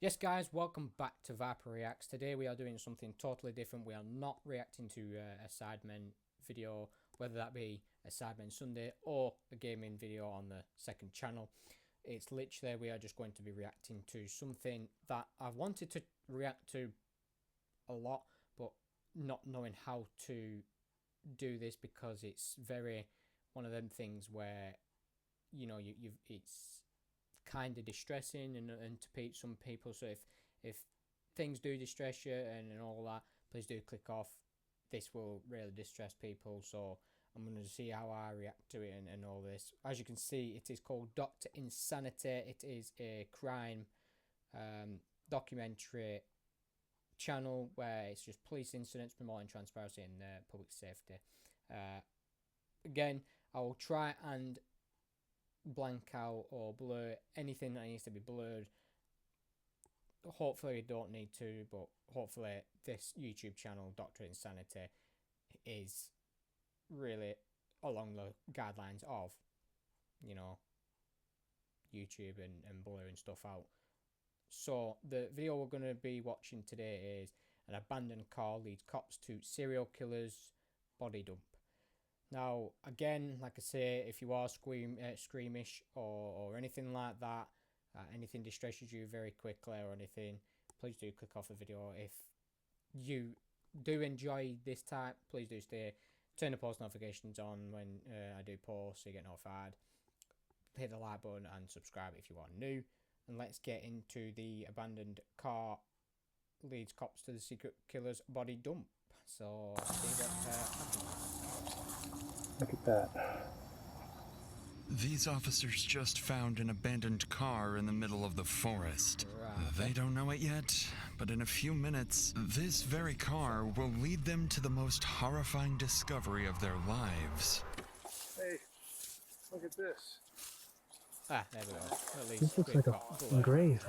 Yes guys, welcome back to VIPER Reacts. Today we are doing something totally different. We are not reacting to a Sidemen video, whether that be a Sidemen Sunday or a gaming video on the second channel. It's literally, we are just going to be reacting to something that I've wanted to react to a lot, but not knowing how to do this because it's very one of them things where, you know, it's kind of distressing and to some people. So if things do distress you and all that, please do click off. This will really distress people, so I'm going to see how I react to it and all this. As you can see, it is called Dr. Insanity. It is a crime documentary channel where it's just police incidents promoting transparency and public safety. Again, I will try and blank out or blur anything that needs to be blurred. Hopefully you don't need to, but hopefully this YouTube channel, Dr. Insanity, is really along the guidelines of, you know, YouTube and blurring stuff out. So the video we're going to be watching today is an abandoned car leads cops to serial killer's body dump. Now, again, like I say, if you are squeamish or anything like that, anything distresses you very quickly or anything, please do click off the video. If you do enjoy this type, please do stay. Turn the post notifications on when I do post so you get notified. Hit the like button and subscribe if you are new. And let's get into the abandoned car leads cops to the secret killer's body dump. So, see what happens. Look at that. These officers just found an abandoned car in the middle of the forest. Right. They don't know it yet, but in a few minutes, this very car will lead them to the most horrifying discovery of their lives. Hey, look at this. Ah, there we go. At least This looks we've like a got fucking grave.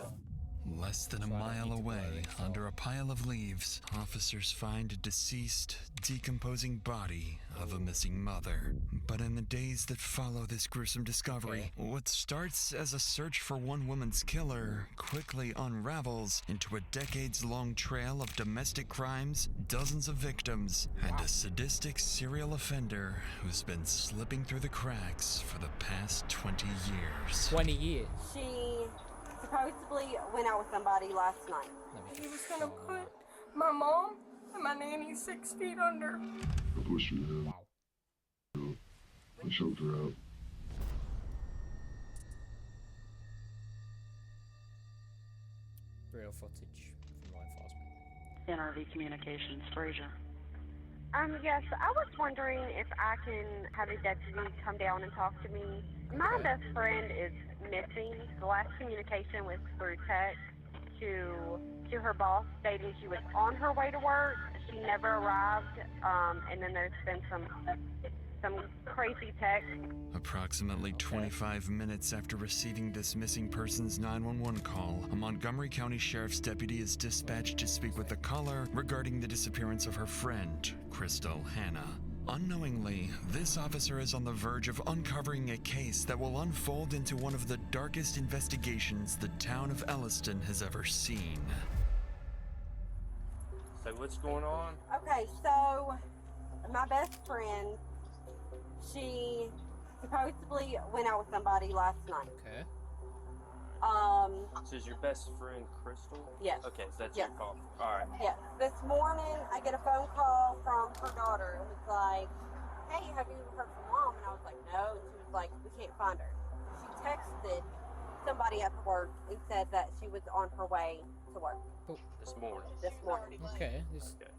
Less than a So I don't mile need to blur away, it, so- under a pile of leaves, officers find a deceased, decomposing body of a missing mother. But in the days that follow this gruesome discovery, what starts as a search for one woman's killer quickly unravels into a decades-long trail of domestic crimes, dozens of victims, and a sadistic serial offender who's been slipping through the cracks for the past 20 years. 20 years. She supposedly went out with somebody last night. He was gonna put my mom and my nanny 6 feet under. I pushed her down. Wow. I choked her out. Real footage from law enforcement. NRV Communications, Frazier. Yes, I was wondering if I can have a deputy come down and talk to me. My best friend is missing. The last communication was through text to her boss stating she was on her way to work. She never arrived, and then there's been some crazy text. Approximately 25 minutes after receiving this missing person's 911 call, a Montgomery County Sheriff's deputy is dispatched to speak with the caller regarding the disappearance of her friend, Crystal Hannah. Unknowingly, this officer is on the verge of uncovering a case that will unfold into one of the darkest investigations the town of Elliston has ever seen. So what's going on? Okay, so my best friend, she supposedly went out with somebody last night. Okay. So is your best friend Crystal? Yes. Okay, so that's Yes. your call. Alright. Yes. This morning, I get a phone call from her daughter. It was like, hey, have you heard from mom? And I was like, no. And she was like, we can't find her. She texted somebody at work and said that she was on her way to work This morning. this morning. Okay. This. Okay.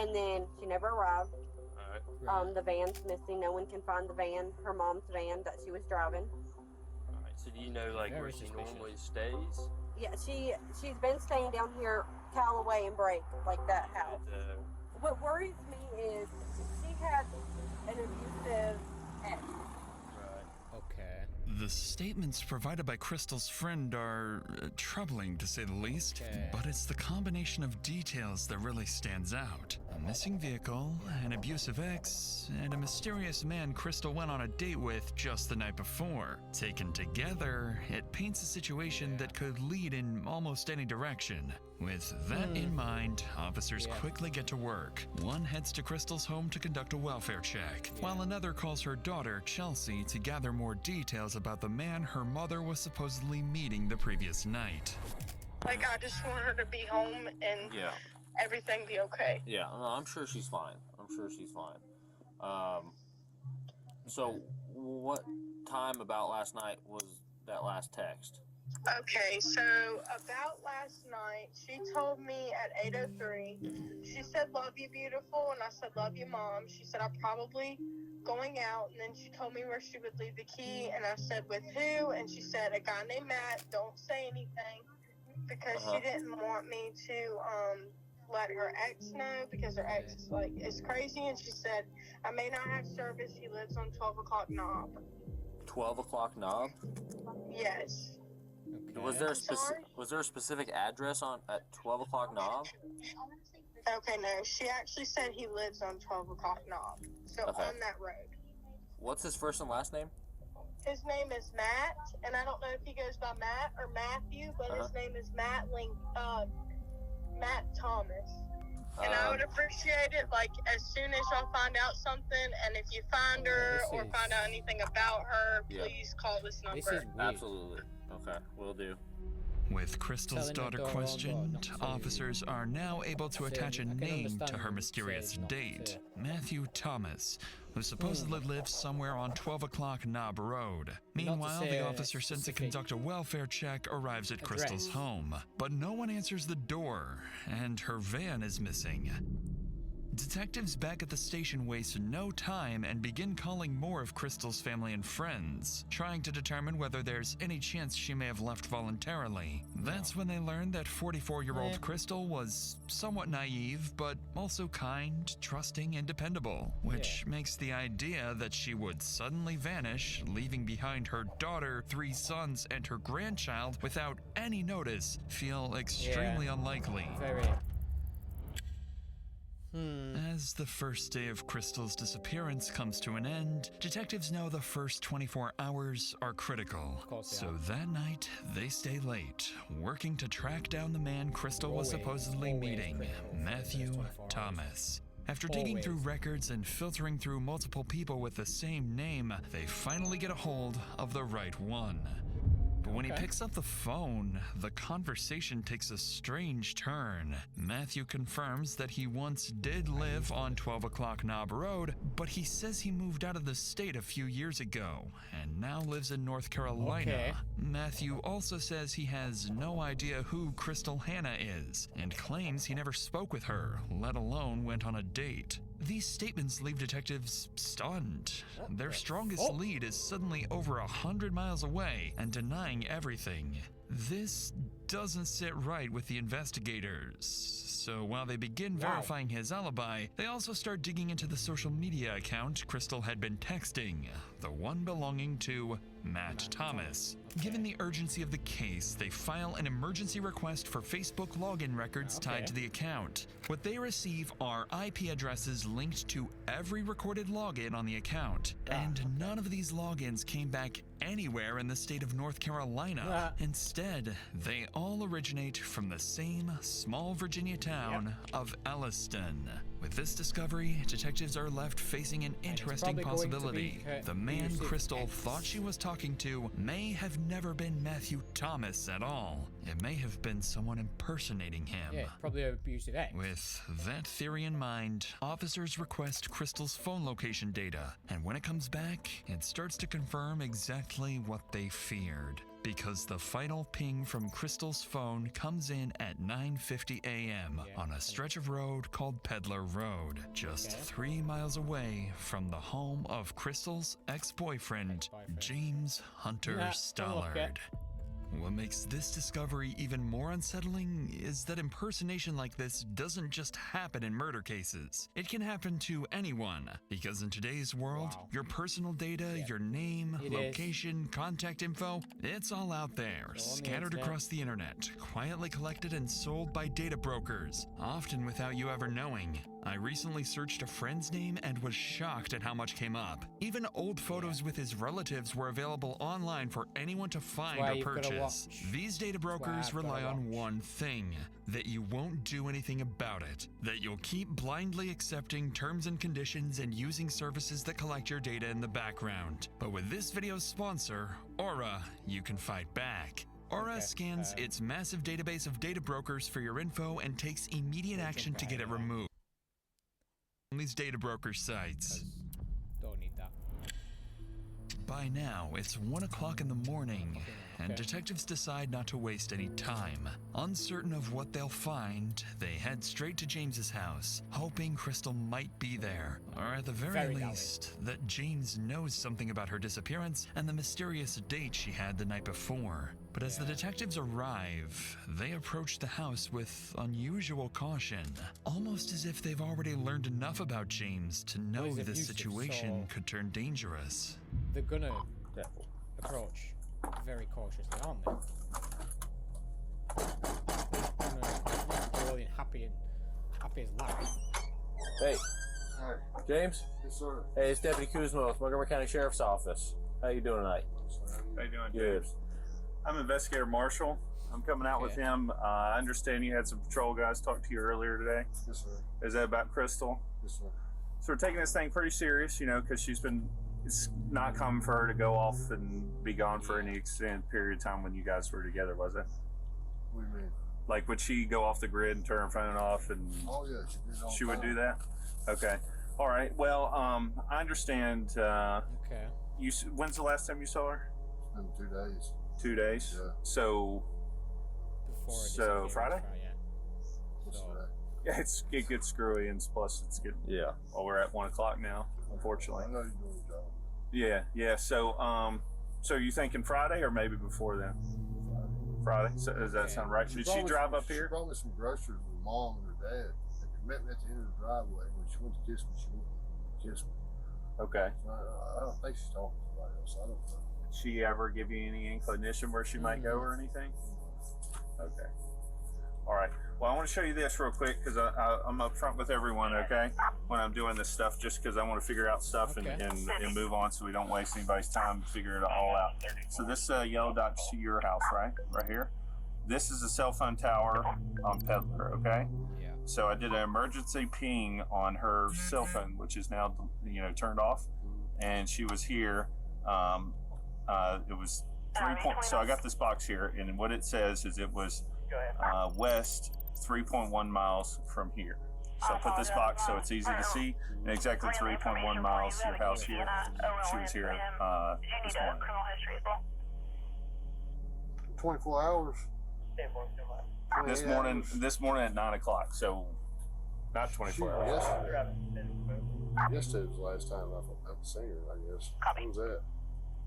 And then she never arrived. Alright. Right. The van's missing. No one can find the van, her mom's van that she was driving. Alright. So do you know like Very where she suspicious. normally stays? Yeah, she's been staying down here, Callaway and Brake, like that house. At, What worries me is she had an abusive ex. right. Okay. The statements provided by Crystal's friend are troubling, to say the least, Okay. but it's the combination of details that really stands out. a missing vehicle, an abusive ex, and a mysterious man Crystal went on a date with just the night before. Taken together, it paints a situation that could lead in almost any direction. With that in mind, officers quickly get to work. One heads to Crystal's home to conduct a welfare check, while another calls her daughter, Chelsea, to gather more details about the man her mother was supposedly meeting the previous night. Like, I just want her to be home and everything be okay. Yeah, no, I'm sure she's fine. So what time about last night was that last text? Okay, so about last night, she told me at 8:03, she said, "Love you, beautiful," and I said, "Love you, Mom." She said, "I'm probably going out," and then she told me where she would leave the key, and I said, "With who?" And she said, "A guy named Matt, don't say anything," because she didn't want me to let her ex know, because her ex is crazy, and she said, "I may not have service, he lives on 12 o'clock knob." 12 o'clock knob? Yes. Okay. Was there a specific address at 12 o'clock knob? Okay, no, she actually said he lives on 12 o'clock knob, so on that road. What's his first and last name? His name is Matt, and I don't know if he goes by Matt or Matthew, but his name is Matt Thomas. And I would appreciate it, like, as soon as y'all find out something, and if you find her or find out anything about her, please call this number. This is weird. Absolutely. Okay, will do. With Crystal's daughter questioned, officers are now able to attach a name to her mysterious date, Matthew Thomas, who supposedly lives somewhere on 12 o'clock Knob Road. Meanwhile, the officer sent to conduct a welfare check arrives at Crystal's home, but no one answers the door, and her van is missing. Detectives back at the station waste no time and begin calling more of Crystal's family and friends, trying to determine whether there's any chance she may have left voluntarily. That's when they learn that 44-year-old Crystal was somewhat naive, but also kind, trusting, and dependable, which makes the idea that she would suddenly vanish, leaving behind her daughter, 3 sons, and her grandchild without any notice feel extremely unlikely. Very. As the first day of Crystal's disappearance comes to an end, detectives know the first 24 hours are critical. So that night, they stay late, working to track down the man Crystal was supposedly meeting, Matthew Thomas. After digging through records and filtering through multiple people with the same name, they finally get a hold of the right one. But when he picks up the phone, the conversation takes a strange turn. Matthew confirms that he once did live on 12 o'clock Knob Road, but he says he moved out of the state a few years ago and now lives in North Carolina. Matthew also says he has no idea who Crystal Hannah is and claims he never spoke with her, let alone went on a date. These statements leave detectives stunned. Their strongest lead is suddenly over 100 miles away and denying everything. This doesn't sit right with the investigators. So while they begin verifying his alibi, they also start digging into the social media account Crystal had been texting, the one belonging to Matt Thomas. Given the urgency of the case, they file an emergency request for Facebook login records tied to the account. What they receive are IP addresses linked to every recorded login on the account, and none of these logins came back anywhere in the state of North Carolina. Instead, they all originate from the same small Virginia town of Elliston. With this discovery, detectives are left facing an interesting possibility. The man Crystal thought she was talking to may have never been Matthew Thomas at all. It may have been someone impersonating him. Yeah, probably an abusive ex. With that theory in mind, officers request Crystal's phone location data, and when it comes back, it starts to confirm exactly what they feared. Because the final ping from Crystal's phone comes in at 9:50 a.m. on a stretch of road called Peddler Road, just 3 miles away from the home of Crystal's ex-boyfriend, James Hunter Stollard. What makes this discovery even more unsettling is that impersonation like this doesn't just happen in murder cases. It can happen to anyone, because in today's world, your personal data, your name, location, contact info, it's all out there, scattered across the internet, quietly collected and sold by data brokers, often without you ever knowing. I recently searched a friend's name and was shocked at how much came up. Even old photos with his relatives were available online for anyone to find why or you've gotta purchase. watch. These data brokers I've rely gotta on watch. one thing, that you won't do anything about it. That you'll keep blindly accepting terms and conditions and using services that collect your data in the background. But with this video's sponsor, Aura, you can fight back. Aura Okay, scans its massive database of data brokers for your info and takes immediate action to get it removed on these data broker sites. Don't need that. By now, it's 1 o'clock in the morning, and detectives decide not to waste any time. Uncertain of what they'll find, they head straight to James's house, hoping Crystal might be there, or at the very least, that James knows something about her disappearance and the mysterious date she had the night before. But as the detectives arrive, they approach the house with unusual caution, almost as if they've already learned enough about James to know he's this abusive, situation so- could turn dangerous. They're gonna approach very cautiously, aren't they? All in happy as life. Hey, Hi. James. Yes, sir. Hey, it's Deputy Kuzma with Montgomery County Sheriff's Office. How you doing tonight? How you doing, Good. James? I'm Investigator Marshall. I'm coming out with him. I understand you had some patrol guys talk to you earlier today. Yes, sir. Is that about Crystal? Yes, sir. So we're taking this thing pretty serious, you know, because it's not common for her to go off and be gone for any extended period of time when you guys were together, was it? What do you mean? Like, would she go off the grid and turn her phone off and Oh, yeah, she did all she would the do time. that? Okay. All right. Well, I understand, Okay. when's the last time you saw her? It's been 2 days. 2 days? Yeah. So, Before it So, disappears, Friday? right, yeah. That's So, right. yeah, it gets screwy, and plus it's getting, Yeah. well, we're at 1 o'clock now, unfortunately. I know you're doing your job. Yeah. So, so you thinking Friday or maybe before then? Friday. So, does that sound right? Did brought she me drive some- up here? She brought me some groceries with Mom and her dad. They met me at the end of the driveway. When she went to kiss me, she went to kiss me. Okay. So I don't think she's talking to somebody else. I don't know. Did she ever give you any inclination where she might go or anything? Okay. All right. Well, I want to show you this real quick because I'm up front with everyone, okay? When I'm doing this stuff, just because I want to figure out stuff Okay. and move on so we don't waste anybody's time to figure it all out. So this yellow dot to your house, right? Right here. This is a cell phone tower on Peddler, okay? yeah. So I did an emergency ping on her cell phone, which is now, turned off. And she was here. It was 3 point. So I got this box here, and what it says is it was west 3.1 miles from here. So I put this box so it's easy to see, and exactly 3.1 miles to your house here. She was here this morning. 24 hours. This morning at 9 o'clock. So not 24 hours. Yesterday was the last time I've seen her, I guess. When was that?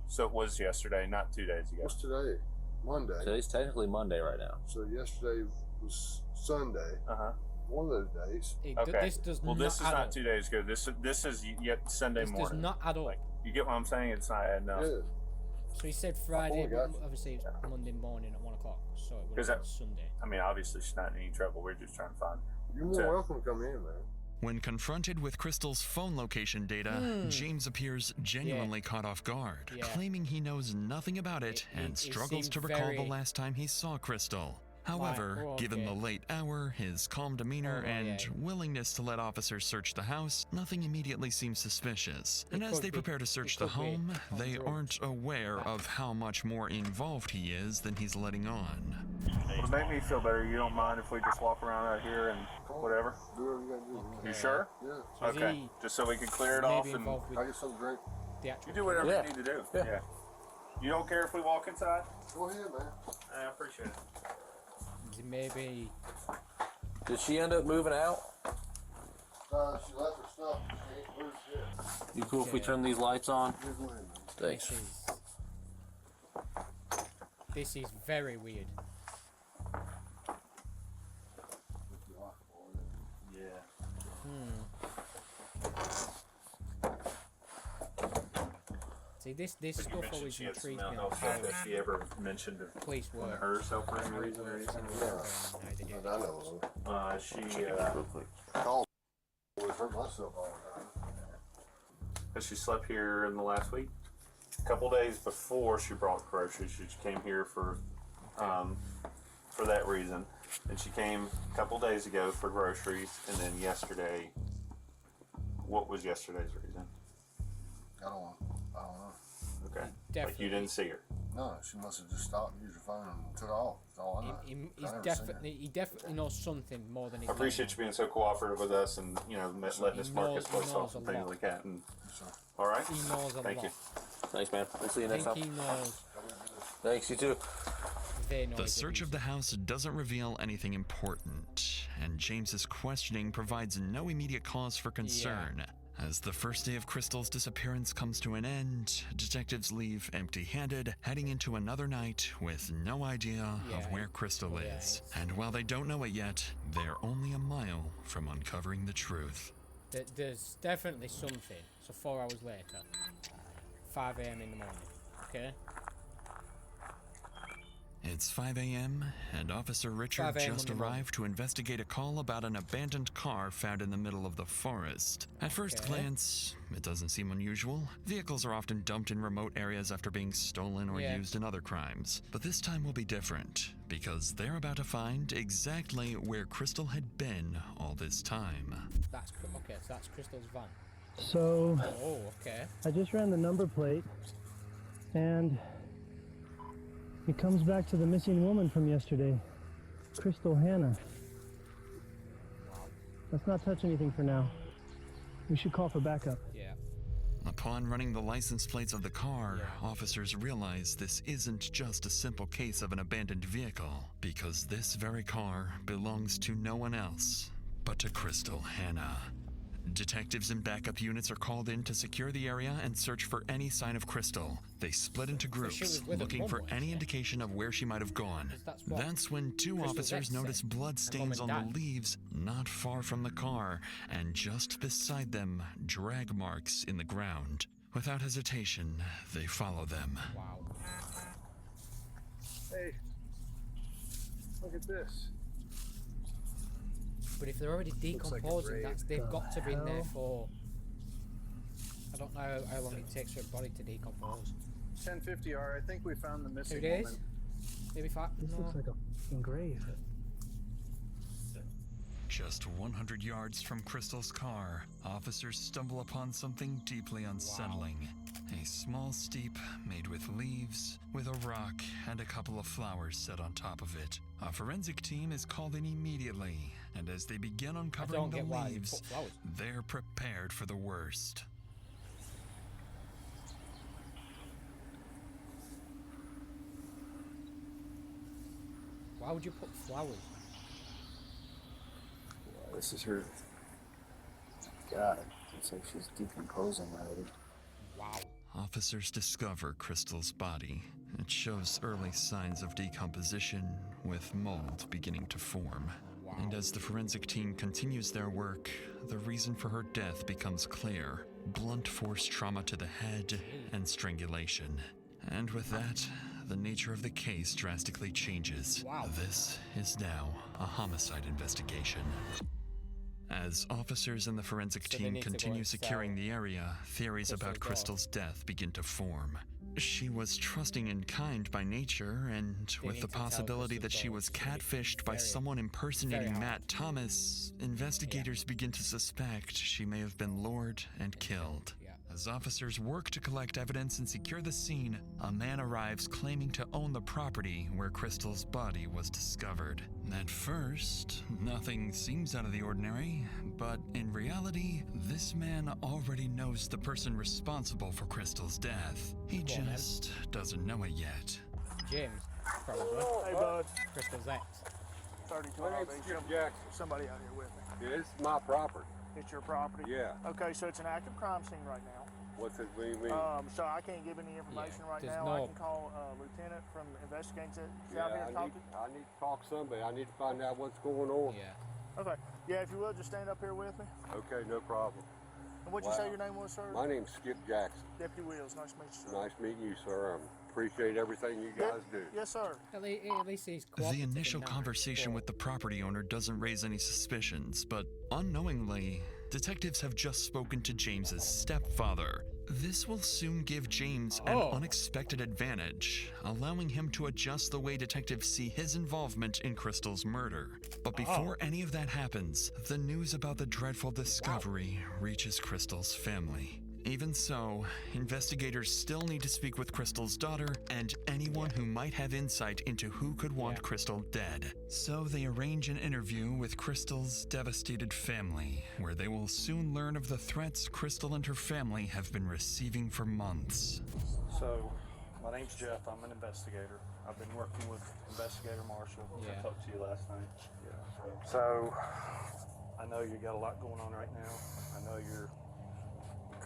So it was yesterday, not 2 days ago. What's today? Monday. Today's technically Monday right now. So yesterday was Sunday. Uh-huh. One of those days. Okay. This does Well, not this is add not up. 2 days ago. This is yet Sunday This does morning. not add up. You get what I'm saying? It's not adding up. Yeah. So he said Friday, only got- but obviously it's Monday morning at 1 o'clock, so it would Is have been that- Sunday. I mean, obviously she's not in any trouble. We're just trying to find her. You're more welcome to come in, man. When confronted with Crystal's phone location data, James appears genuinely caught off guard, Yeah. claiming he knows nothing about it and it struggles seemed to recall the very- last time he saw Crystal. However, oh, given okay. the late hour, his calm demeanor, Oh, and yeah. willingness to let officers search the house, nothing immediately seems suspicious. And as could they be- prepare to search it the could be home, on they drugs. aren't aware of how much more involved he is than he's letting on. Well, to make me feel better, you don't mind if we just walk around out here and whatever? Do whatever you gotta do. man. You sure? Yeah. So is Okay. he Just so we can clear it maybe off and involved with I get something to drink. the actual... you do whatever Yeah. you need to do. Yeah. You don't care if we walk inside? Go ahead, man. I appreciate it. Is it maybe... Did she end up moving out? She left her stuff. She ain't moved yet. You cool if we Yeah. turn these lights on? Yeah, go ahead, man. Thanks. This is very weird. Yeah. See, this You stuff mentioned always she had some intrigues me mental on health how stuff. Has she ever mentioned police on work. herself for any How it reason or works anything? and how they do I know. She Real quick. Call myself all the time. Has she slept here in the last week? A couple days before she brought groceries, she came here for that reason. And she came a couple days ago for groceries, and then yesterday. What was yesterday's reason? I don't know. Okay. Definitely. Like you didn't see her. No, she must have just stopped and used her phone and took off. That's all I know. He definitely knows something more than he's I appreciate you being so cooperative with us and, you know, letting us mark his voice off and things like that. And, all right? He knows a Thank lot. you. Thanks, man. We'll see you next time. He knows. Thanks, you too. They know The he's search of the house doesn't reveal anything important, and James's questioning provides no immediate cause for concern. As the first day of Crystal's disappearance comes to an end, detectives leave empty-handed, heading into another night with no idea of where Crystal is. And while they don't know it yet, they're only a mile from uncovering the truth. There's definitely something. So 4 hours later, 5 a.m. in the morning. Okay. It's 5 a.m., and Officer Richard just arrived to investigate a call about an abandoned car found in the middle of the forest. At first glance, it doesn't seem unusual. Vehicles are often dumped in remote areas after being stolen or used in other crimes. But this time will be different, because they're about to find exactly where Crystal had been all this time. That's okay. So that's Crystal's van. So, okay. I just ran the number plate, and it comes back to the missing woman from yesterday, Crystal Hannah. Let's not touch anything for now. We should call for backup. Yeah. Upon running the license plates of the car, officers realize this isn't just a simple case of an abandoned vehicle, because this very car belongs to no one else but to Crystal Hannah. Detectives and backup units are called in to secure the area and search for any sign of Crystal. They split into groups, looking for any indication of where she might have gone. That's when two officers notice blood stains on the leaves not far from the car, and just beside them, drag marks in the ground. Without hesitation, they follow them. Wow. Hey, look at this. But if they're already decomposing, they've got to be in there for. I don't know how long it takes for a body to decompose. 1050R. I think we found the missing 2 days? woman. Maybe 5. This looks like a fucking grave. Just 100 yards from Crystal's car, officers stumble upon something deeply unsettling. A small steep made with leaves, with a rock and a couple of flowers set on top of it. A forensic team is called in immediately, and as they begin uncovering the leaves, they're prepared for the worst. Why would you put flowers? This is her. God, it's like she's decomposing already. Wow. Officers discover Crystal's body. It shows early signs of decomposition, with mold beginning to form. Wow. And as the forensic team continues their work, the reason for her death becomes clear: blunt force trauma to the head and strangulation. And with that, the nature of the case drastically changes. Wow. This is now a homicide investigation. As officers and the forensic team continue securing the area, theories about Crystal's death begin to form. She was trusting and kind by nature, and with the possibility that she was catfished by someone impersonating Matt Thomas, investigators begin to suspect she may have been lured and killed. As officers work to collect evidence and secure the scene, a man arrives claiming to own the property where Crystal's body was discovered. At first, nothing seems out of the ordinary, but in reality, this man already knows the person responsible for Crystal's death. He just doesn't know it yet. James, probably. Hey, bud. Crystal's ex. 32 My name's Skip Jackson. Somebody out here with me. Yeah, this is my property. It's your property? Yeah. Okay, so it's an active crime scene right now. What's it mean? So I can't give any information right now. I can call Lieutenant from Investigations out here talking. I need to talk to somebody. I need to find out what's going on. Yeah. Okay. Yeah, if you will, just stand up here with me. Okay, no problem. And what'd you say your name was, sir? My name's Skip Jackson. Deputy Wills. Nice to meet you, sir. Nice meeting you, sir. Appreciate everything you guys do. Yes, sir. At least he's The initial conversation with the property owner doesn't raise any suspicions, but unknowingly, detectives have just spoken to James's stepfather. This will soon give James an unexpected advantage, allowing him to adjust the way detectives see his involvement in Crystal's murder. But before any of that happens, the news about the dreadful discovery reaches Crystal's family. Even so, investigators still need to speak with Crystal's daughter and anyone who might have insight into who could want Crystal dead. So they arrange an interview with Crystal's devastated family, where they will soon learn of the threats Crystal and her family have been receiving for months. So, my name's Jeff. I'm an investigator. I've been working with Investigator Marshall. I talked to you last night. So, I know you got a lot going on right now. I know you're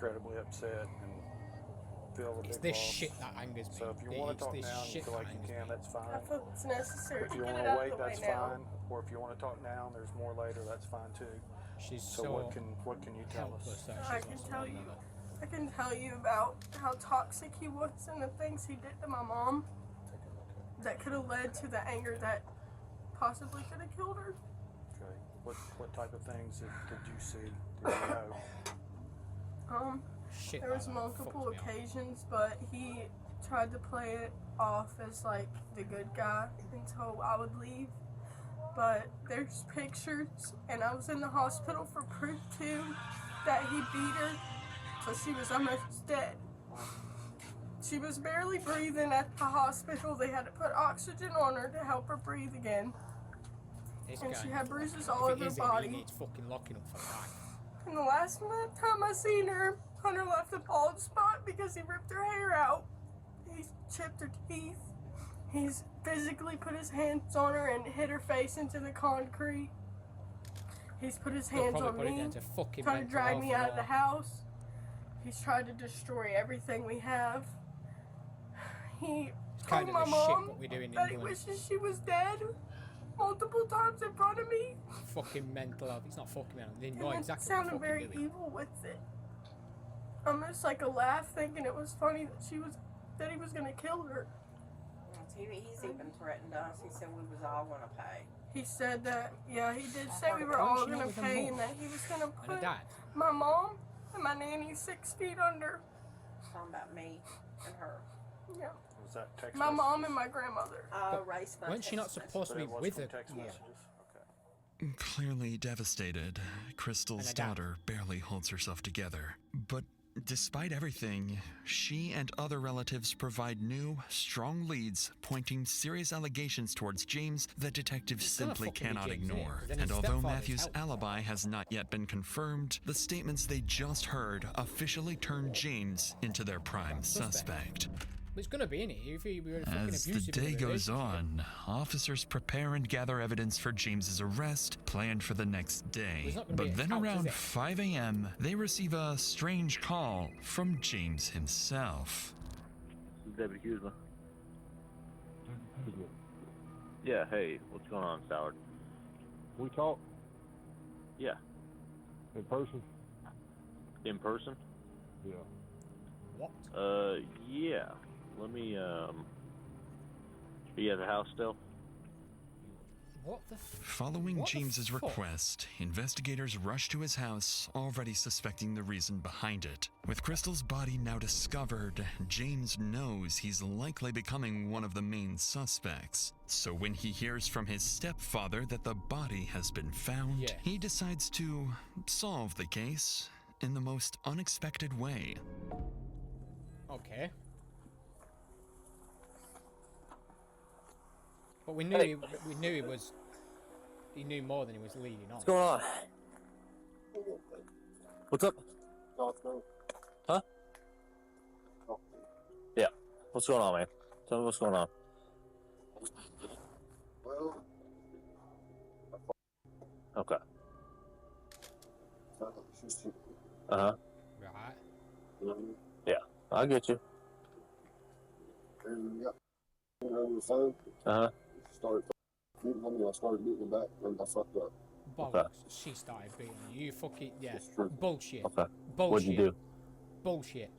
incredibly upset and feel a big It's this loss. shit that angers me. So if you want to talk now and you feel like you can, that's fine. I feel it's necessary If to you get want it to out wait, of the way that's now. fine. Or if you want to talk now and there's more later, that's fine too. She's so what can you tell us? I can tell you about how toxic he was and the things he did to my mom that could have led to the anger that possibly could have killed her. Okay. What type of things did you see? Did you know? There was multiple occasions, but he tried to play it off as like the good guy until I would leave. But there's pictures, and I was in the hospital for proof too that he beat her till she was almost dead. She was barely breathing at the hospital. They had to put oxygen on her to help her breathe again. And she had bruises all over her body. He needs fucking locking up for life. And the last time I seen her, Hunter left a bald spot because he ripped her hair out. He's chipped her teeth. He's physically put his hands on her and hit her face into the concrete. He's put his hands on me, trying to drag me out of the house. He's tried to destroy everything we have. He told my mom that he wishes she was dead multiple times in front of me. Fucking mental health. It's not fucking mental. They know And exactly it sounded what very evil with it. Almost like a laugh, thinking it was funny that he was gonna kill her. He's even threatened us. He said we was all gonna pay. He said that, yeah, he did say we were all gonna pay and that he was gonna put my mom and my nanny 6 feet under. Talking about me and her. Yeah. Was that text My messages? mom and my grandmother. Race Weren't she not supposed to be with her? Text Yeah. messages? Okay. Clearly devastated, Crystal's daughter barely holds herself together. But despite everything, she and other relatives provide new, strong leads pointing serious allegations towards James that detectives simply cannot ignore. And although Matthew's alibi has not yet been confirmed, the statements they just heard officially turn James into their prime suspect. It's gonna be in it. If he were fucking As the abusive day in a goes relationship. on, officers prepare and gather evidence for James's arrest, planned for the next day. He's not gonna be But then out, is around it? 5 a.m., they receive a strange call from James himself. Deputy Kuzma. Yeah, hey, what's going on, Stallard? We talk Yeah, in person? in person? Yeah. What? Yeah. Let me, Are you at the house still? What the Following What the James's fuck? request, investigators rush to his house, already suspecting the reason behind it. With Crystal's body now discovered, James knows he's likely becoming one of the main suspects. So when he hears from his stepfather that the body has been found, he decides to solve the case in the most unexpected way. Okay. But we knew he knew more than he was leading on. What's going on? What's up? Huh? Yeah. What's going on, man? Tell me what's going on. Well, Okay. uh-huh. Right. Yeah, I get you. And we got over the phone. Uh-huh. Started beating on me. I started beating him back, and I fucked up. Bollocks. She started beating you. You fucking bullshit. Okay. Bullshit. What'd you do? Bullshit.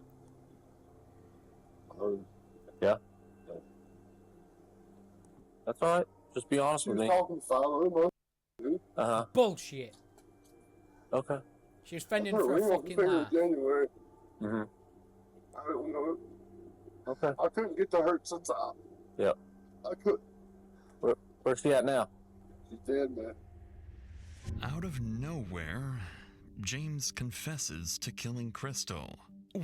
Yeah. That's all right. Just be honest She with was me. talking to 5 months. Uh-huh. Bullshit. Okay. She was fending for a fucking life. January. Mm-hmm. I don't know. Okay. I couldn't get to her since Yep. I could. Where's she at now? She's dead, man. Out of nowhere, James confesses to killing Crystal.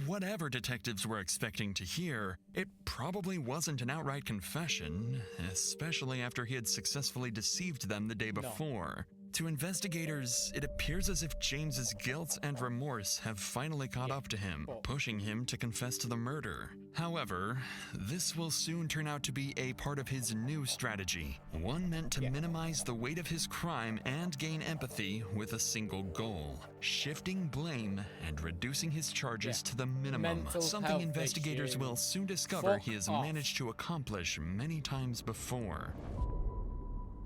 Whatever detectives were expecting to hear, it probably wasn't an outright confession, especially after he had successfully deceived them the day before. To investigators, it appears as if James's guilt and remorse have finally caught up to him, pushing him to confess to the murder. However, this will soon turn out to be a part of his new strategy, one meant to minimize the weight of his crime and gain empathy with a single goal: shifting blame and reducing his charges to the minimum, something investigators will soon discover he has managed to accomplish many times before.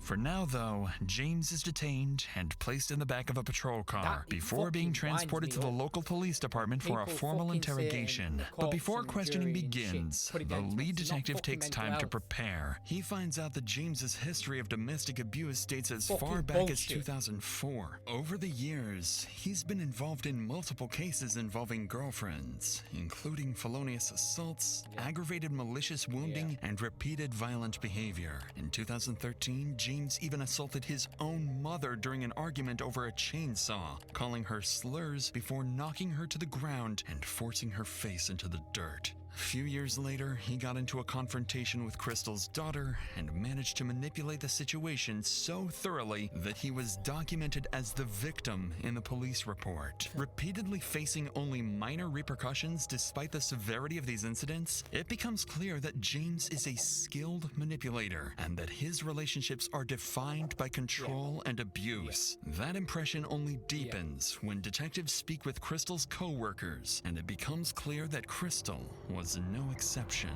For now, though, James is detained and placed in the back of a patrol car before being transported to the local police department for a formal interrogation. But before questioning begins, the lead detective takes time to prepare. He finds out that James's history of domestic abuse dates as far back as 2004. Over the years, he's been involved in multiple cases involving girlfriends, including felonious assaults, aggravated malicious wounding, and repeated violent behavior. In 2013, James even assaulted his own mother during an argument over a chainsaw, calling her slurs before knocking her to the ground and forcing her face into the dirt. A few years later, he got into a confrontation with Crystal's daughter and managed to manipulate the situation so thoroughly that he was documented as the victim in the police report. Repeatedly facing only minor repercussions despite the severity of these incidents, it becomes clear that James is a skilled manipulator and that his relationships are defined by control and abuse. That impression only deepens when detectives speak with Crystal's co-workers, and it becomes clear that Crystal was no exception.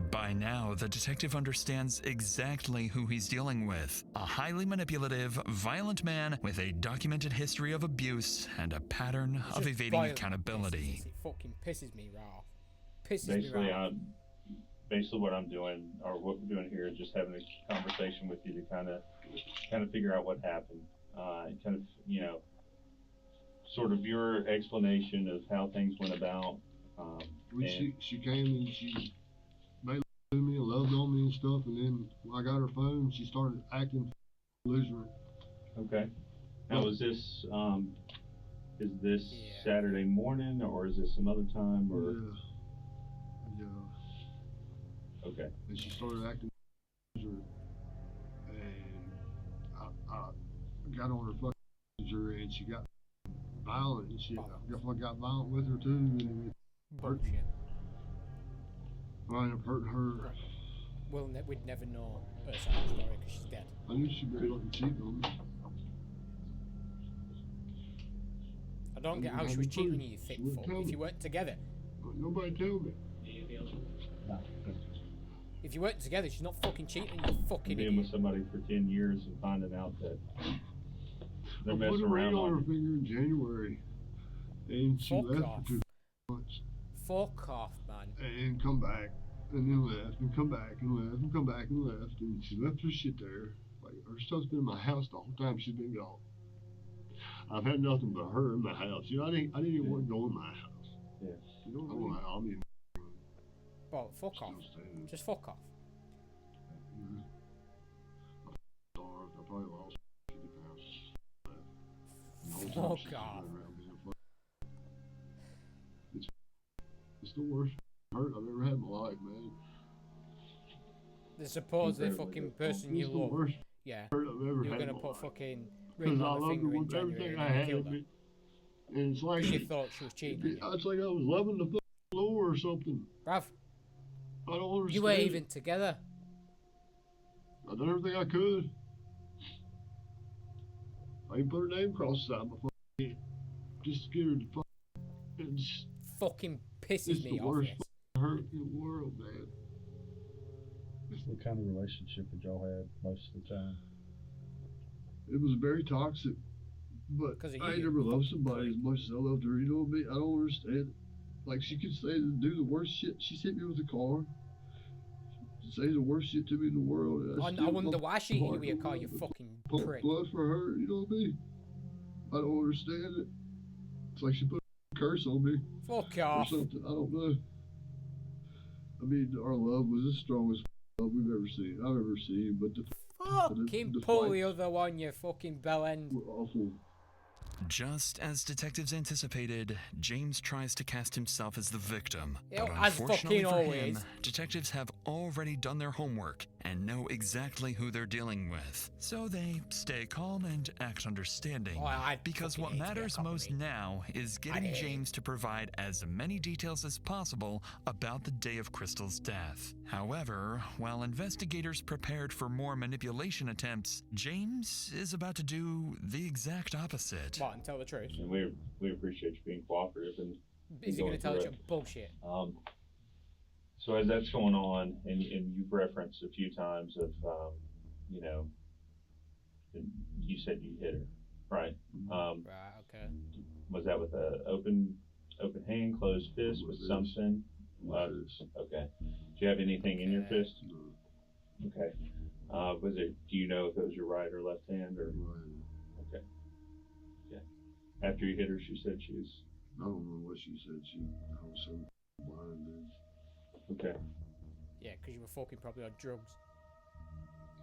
By now, the detective understands exactly who he's dealing with: a highly manipulative, violent man with a documented history of abuse and a pattern of evading accountability. It fucking pisses me off. Basically what I'm doing, or what we're doing here, is just having a conversation with you to kind of figure out what happened, and kind of, you know, sort of your explanation of how things went about. She came and she made love to me and loved on me and stuff, and then when I got her phone, she started acting belligerent. Okay. Now, is this Saturday morning, or is this some other time, or? Yeah. Okay. And she started acting belligerent, and I got on her fucking messenger, and she got violent and shit. I got violent with her too, and it hurt me. I ended up hurting her. Well, we'd never know her side of the story because she's dead. I knew she'd be looking cheating on me. I don't get how she was cheating on you, you thick fuck, if you weren't together. Nobody told me. If you weren't together, she's not fucking cheating, you fucking Being idiot. with somebody for 10 years and finding out that they're messing put a ring around on her on you. finger in January, and she Fuck left off. for 2 months. Fuck off, man. And come back, and then left, and come back, and left, and come back, and left, and she left her shit there. Like, her stuff's been in my house the whole time she's been gone. I've had nothing but her in my house. You know, I didn't even want to go in my house. Yeah. You know what I mean? Well, fuck off. Just fuck off. I probably lost 50 pounds. Fuck off. It's the worst hurt I've ever had in my life, man. The supposedly fucking person you love. Yeah. Hurt I've ever You're had gonna in my put life. fucking ring I on her loved her finger in with January everything and I then had killed in her. me. And it's like She thought she was cheating on you. it's like I was loving the floor or something. Bruv, I don't understand. you weren't even together. I done everything I could. I even put her name across the side of my fucking head. Just to get her to fucking pisses me the off. worst This. hurt in the world, man. What kind of relationship did y'all have most of the time? It was very toxic. But I ain't never loved somebody as much as I loved her. You know what I mean? I don't understand it. Like, she could say to do the worst shit. She's hit me with a car. She'd say the worst shit to me in the world. And I wonder why she hit you with a car, you fucking pump prick. blood for her. You know what I mean? I don't understand it. like she put a curse on me. Fuck or off. something. I don't know. I mean, our love was the strongest love I've ever seen. But the fucking pull the other one, you fucking bellend. Were awful. Just as detectives anticipated, James tries to cast himself as the victim. Yo, But as unfortunately fucking for him, always. detectives have already done their homework and know exactly who they're dealing with. So they stay calm and act understanding. Because what matters most now is getting James to provide as many details as possible about the day of Crystal's death. However, while investigators prepared for more manipulation attempts, James is about to do the exact opposite. What, and tell the truth? And we appreciate you being cooperative and is he going to tell you bullshit? So as that's going on, and you've referenced a few times of, you know, you said you hit her, right? Right, okay. Was that with a open hand, closed fist, with something? Okay. Do you have anything in your fist? No. Okay. Was it? Do you know if it was your right or left hand or? Right. Okay. Yeah. After you hit her, she said she was. I don't know what she said. I was so blind, man. Okay. Yeah, because you were fucking probably on drugs.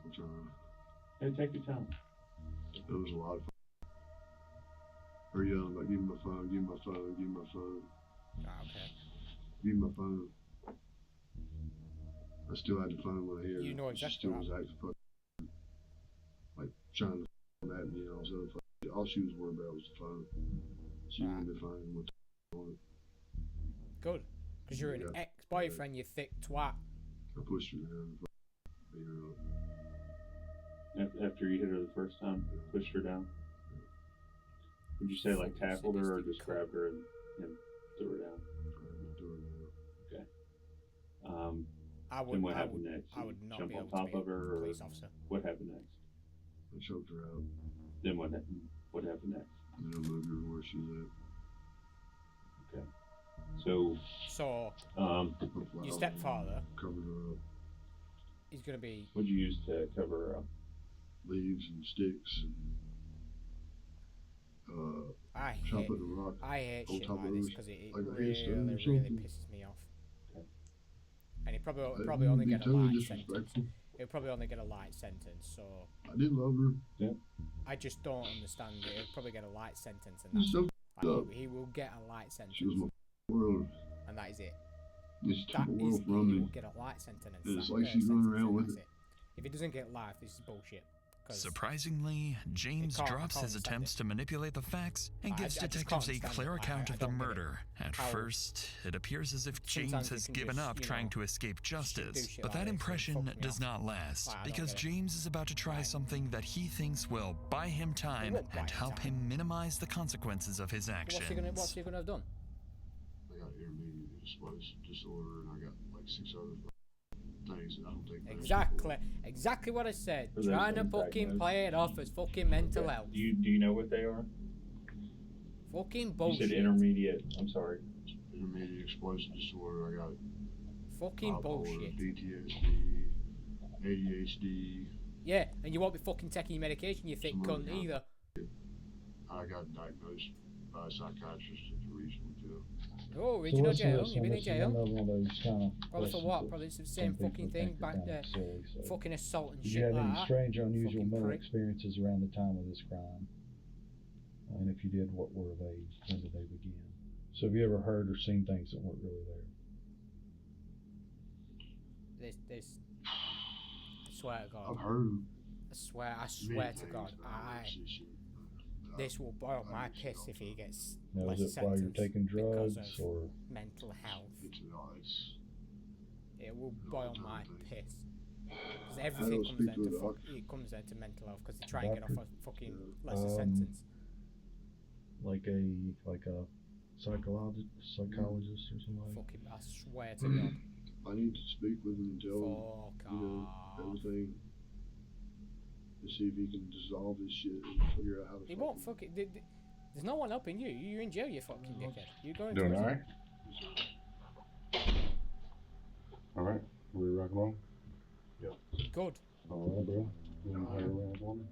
I'm trying. Hey, take your time. It was a lot of fun. Her yelling like, give me my phone, give me my phone, give me my phone. Ah, okay. Give me my phone. I still had the phone when I hear you know exactly she still was acting fucking like trying to at me and all this other fucking. All she was worried about was the phone. She didn't even find what on it. Good. Because you're an ex-boyfriend, you thick twat. I pushed her down and beat her up. After you hit her the first time, pushed her down? Would you say like tackled her or just grabbed her and threw her down? Threw her down. Okay. Then what happened next? I would not jump be able on top to be of her, a or police officer. what happened next? I choked her out. Then what happened next? And then I moved her where she was at. Okay. So your stepfather covered her up. He's gonna be. What'd you use to cover her up? Leaves and sticks. I hate shit like this because it really pisses me off. Okay. And he probably only get a light sentence. He'll probably only get a light sentence. So I did love her. Yeah. I just don't understand it. He'll probably get a light sentence, and that's he will get a light sentence. She was my world. And that is it. That is he will get a light sentence. It's like she's running around with it. If he doesn't get life, this is bullshit. Surprisingly, James drops his attempts to manipulate the facts and gives detectives a clear account of the murder. At first, it appears as if James has given up trying to escape justice, but that impression does not last, because James is about to try something that he thinks will buy him time and help him minimize the consequences of his actions. What's he gonna have done? I got intermediate explosive disorder, and I got like 6 other things that I don't take. Exactly what I said. Trying to fucking play it off as fucking mental health. Do you know what they are? Fucking bullshit. You said intermediate. I'm sorry. Intermediate explosive disorder. I got fucking bipolar, bullshit. PTSD, ADHD. Yeah, and you won't be fucking taking your medication, you thick cunt either. I got diagnosed by a psychiatrist at the regional jail. Oh, regional jail? You've been in jail? Probably for what? Probably it's the same fucking thing back there. Fucking assault and Did shit you have like any that. strange or unusual mental experiences around the time of this crime? And if you did, what were they? When did they begin? So have you ever heard or seen things that weren't really there? This I swear to God. I've heard. I swear to God. This will boil my piss if he gets now, is it while you're taking drugs or mental health? It will boil my piss. Because everything comes down to mental health because they try and get off a fucking lesser sentence. Like a psychologist or something. Fucking, I swear to God. I need to speak with him and tell him, everything. To see if he can dissolve this shit and figure out how to. He won't fucking. There's no one helping you. You're in jail, you fucking dickhead. You're going to. Doing all right? All right. We rock and roll? Yep. Good. All right, bro. You want to hire around for me?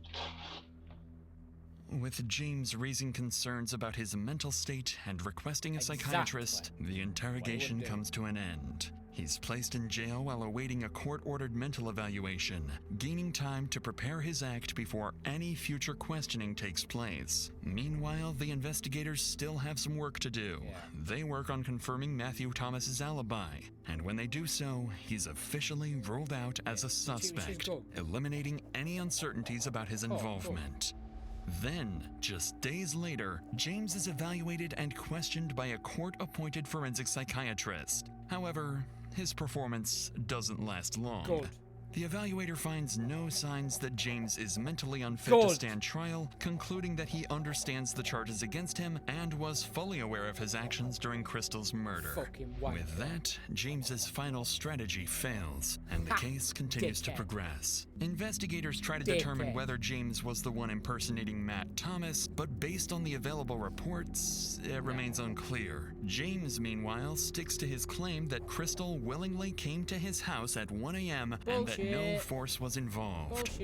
With James raising concerns about his mental state and requesting a psychiatrist, the interrogation comes to an end. He's placed in jail while awaiting a court-ordered mental evaluation, gaining time to prepare his act before any future questioning takes place. Meanwhile, the investigators still have some work to do. They work on confirming Matthew Thomas's alibi, and when they do so, he's officially ruled out as a suspect, eliminating any uncertainties about his involvement. Then, just days later, James is evaluated and questioned by a court-appointed forensic psychiatrist. However, his performance doesn't last long. The evaluator finds no signs that James is mentally unfit to stand trial, concluding that he understands the charges against him and was fully aware of his actions during Crystal's murder. With that, James's final strategy fails, and the case continues to progress. Investigators try to determine whether James was the one impersonating Matt Thomas, but based on the available reports, it remains unclear. James, meanwhile, sticks to his claim that Crystal willingly came to his house at 1 a.m. and that no force was involved.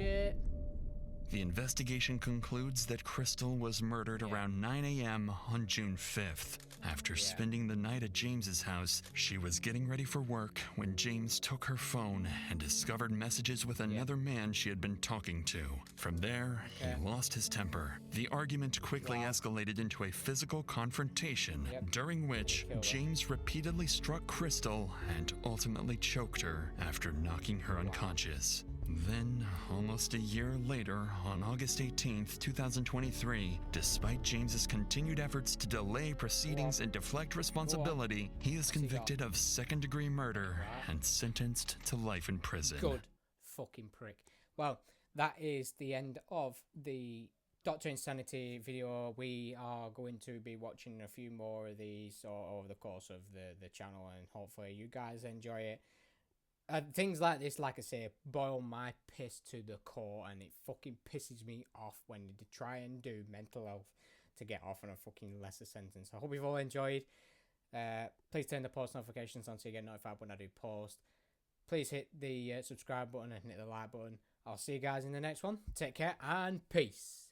The investigation concludes that Crystal was murdered around 9 a.m. on June 5th. After spending the night at James's house, she was getting ready for work when James took her phone and discovered messages with another man she had been talking to. From there, he lost his temper. The argument quickly escalated into a physical confrontation, during which James repeatedly struck Crystal and ultimately choked her after knocking her unconscious. Then, almost a year later, on August 18th, 2023, despite James's continued efforts to delay proceedings and deflect responsibility, he is convicted of second-degree murder and sentenced to life in prison. Good fucking prick. Well, that is the end of the Dr. Insanity video. We are going to be watching a few more of these over the course of the channel, and hopefully you guys enjoy it. Things like this, like I say, boil my piss to the core, and it fucking pisses me off when they try and do mental health to get off on a fucking lesser sentence. I hope you've all enjoyed. Please turn the post notifications on so you get notified when I do post. Please hit the subscribe button and hit the like button. I'll see you guys in the next one. Take care and peace.